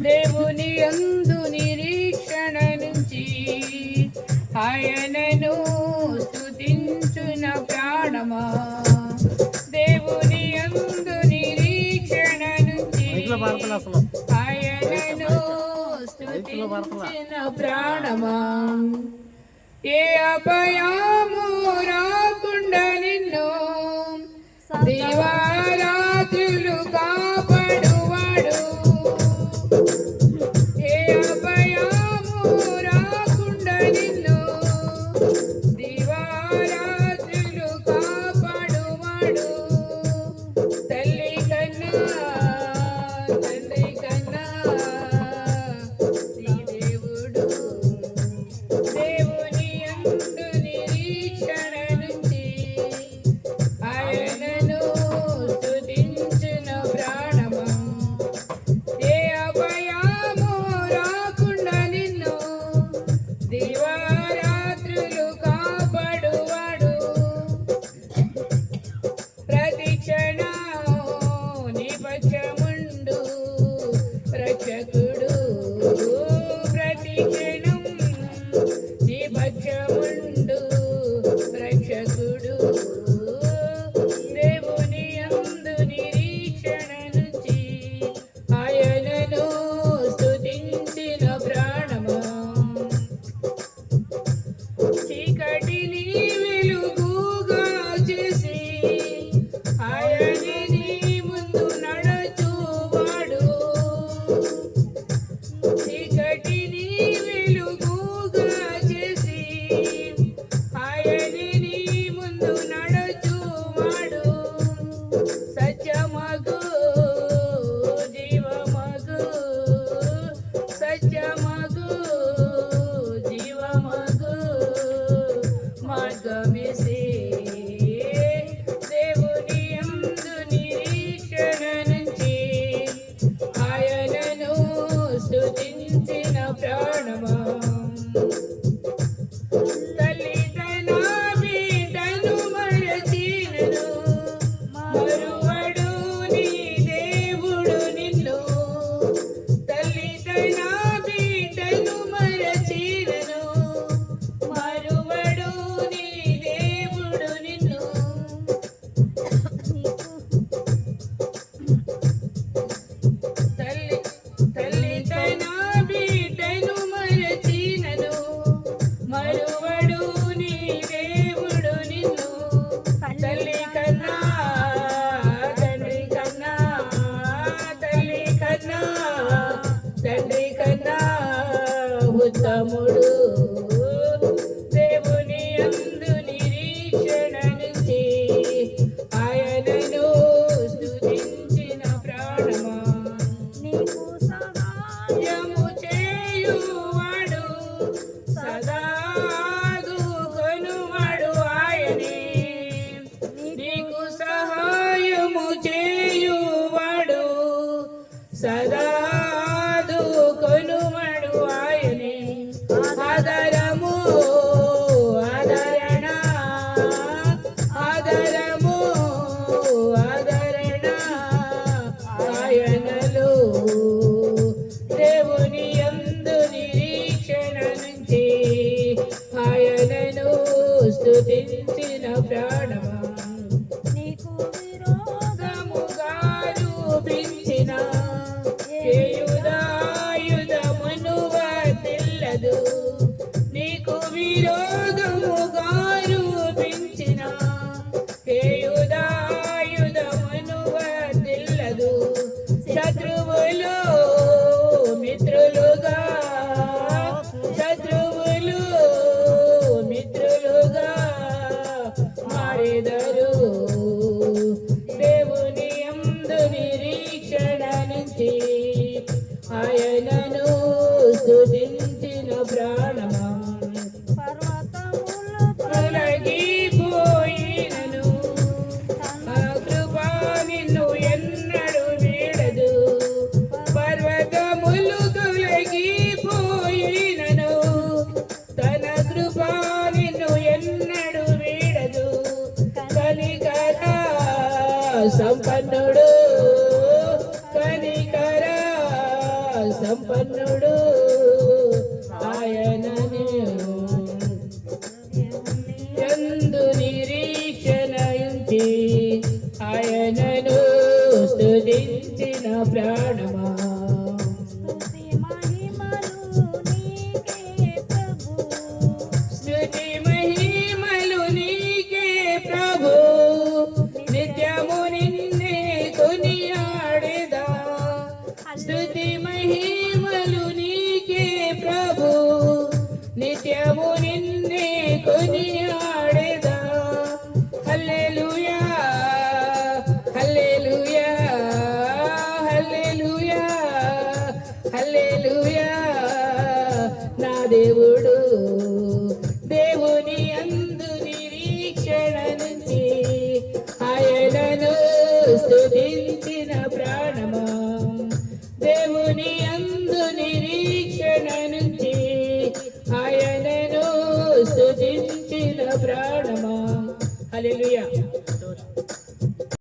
దేవుని యందు నిరీక్షణ నుంచి ఆయనను స్తుతించున ప్రాణమా. దేవుని యందు నిరీక్షణ నుంచి ఆయనను స్తుతించిన ప్రాణమా. ఏ అభయము రాకుండా నిన్ను దివారాత్రులు కాపాడువాడు. ఏ అభయము రాకుండా నిన్ను దివారాత్రులు కాపాడువాడు. తల్లి కన్నా తండ్రి కన్నా నీ దేవుడు. దేవుని యందు నిరీక్షణ నుంచి ఆయనను స్తుతించిన ప్రాణమా. ఏ అభయము రాకుండా నిన్ను దివారాత్రులు కాపాడువాడు. ప్రతి క్షణం నీ పక్షముండు రక్షకుడు. ప్రతి క్షణం నీ పక్షముండు రక్షకుడు. దేవుని యందు నిరీక్షణ నుంచి ఆయనను స్తుతించిన ప్రాణమా. చీకటిని వెలుగుగా చేసి ఆయనే నీ ముందు నడచువాడు. చీకటిని వెలుగుగా చేసి ఆయనే నీ ముందు నడచువాడు. సత్యమగు జీవమగు సత్యమగు జీవమగు మార్గమేసే. దేవుని యందు నిరీక్షణ నుంచి ఆయనను స్తుతించిన ప్రాణమా. తల్లి తన బిడ్డను మరచినను మరువడు నీ దేవుడు నిన్ను. తల్లి తన బిడ్డను మరచినను మరువడు నీ దేవుడు నిన్ను. తల్లి తల్లి తన బిడ్డను మరచినను మరువడు నీ దేవుడు నిన్ను. తల్లి కన్నా తండ్రి కన్నా తల్లి కన్నా తండ్రి కన్నా ఉత్తముడు. దేవుని యందు నిరీక్షణ నుంచి ఆయనను స్తుతించిన ప్రాణమా. నీకు సహాయము చేయువాడు సదా ఆదుకొనువాడు ఆయనే. నీకు సహాయము చేయువాడు సదా ఆదుకొనువాడు ఆయనే. ఆదరము ఆదరణ ఆదరము ఆదరణ ఆయనలో. దేవుని యందు నిరీక్షణ నుంచి ఆయనను స్తుతించిన ప్రాణమా. నీకు విరోధముగా రూపించిన చేయుదాయుధమును వర్తిల్లదు. నీకు విరోధముగా రూపించిన చేయుదాయుధమును వర్తిల్లదు. శత్రువులు మిత్రులుగా శత్రువులు మిత్రులుగా మారెదరు. దేవుని యందు నిరీక్షణ నుంచి ఆయనను స్తుతించిన ప్రాణమా. పర్వతములు తొలగిపోయినను ఆ కృప నిన్ను ఎన్నడూ వీడదు. పర్వతములు తొలగిపోయినను తన కృప నిన్ను ఎన్నడూ వీడదు. కనికర సంపన్నుడు కనికర సంపన్నుడు ఆయనను యందు నిరీక్షణ ఉంచి ఆయనను స్తుతించిన ప్రాణమా స్తుతి మహిమలు నీకే ప్రభు నిత్యము నిన్నే కొనియాడెదా స్తుతి మహిమలు నీకే ప్రభు నిత్యము నిన్నే కొనియాడెదా హల్లెలూయా హల్లెలూయా హల్లెలూయా హల్లెలూయా నా దేవుడు దేవుని అందు నిరీక్షణ నుంచి ఆయనను స్తుతించిన ప్రాణమా దేవుని అందు నిరీక్షణ నుంచి ఆయనను స్తుతించిన ప్రాణమా హల్లెలూయా.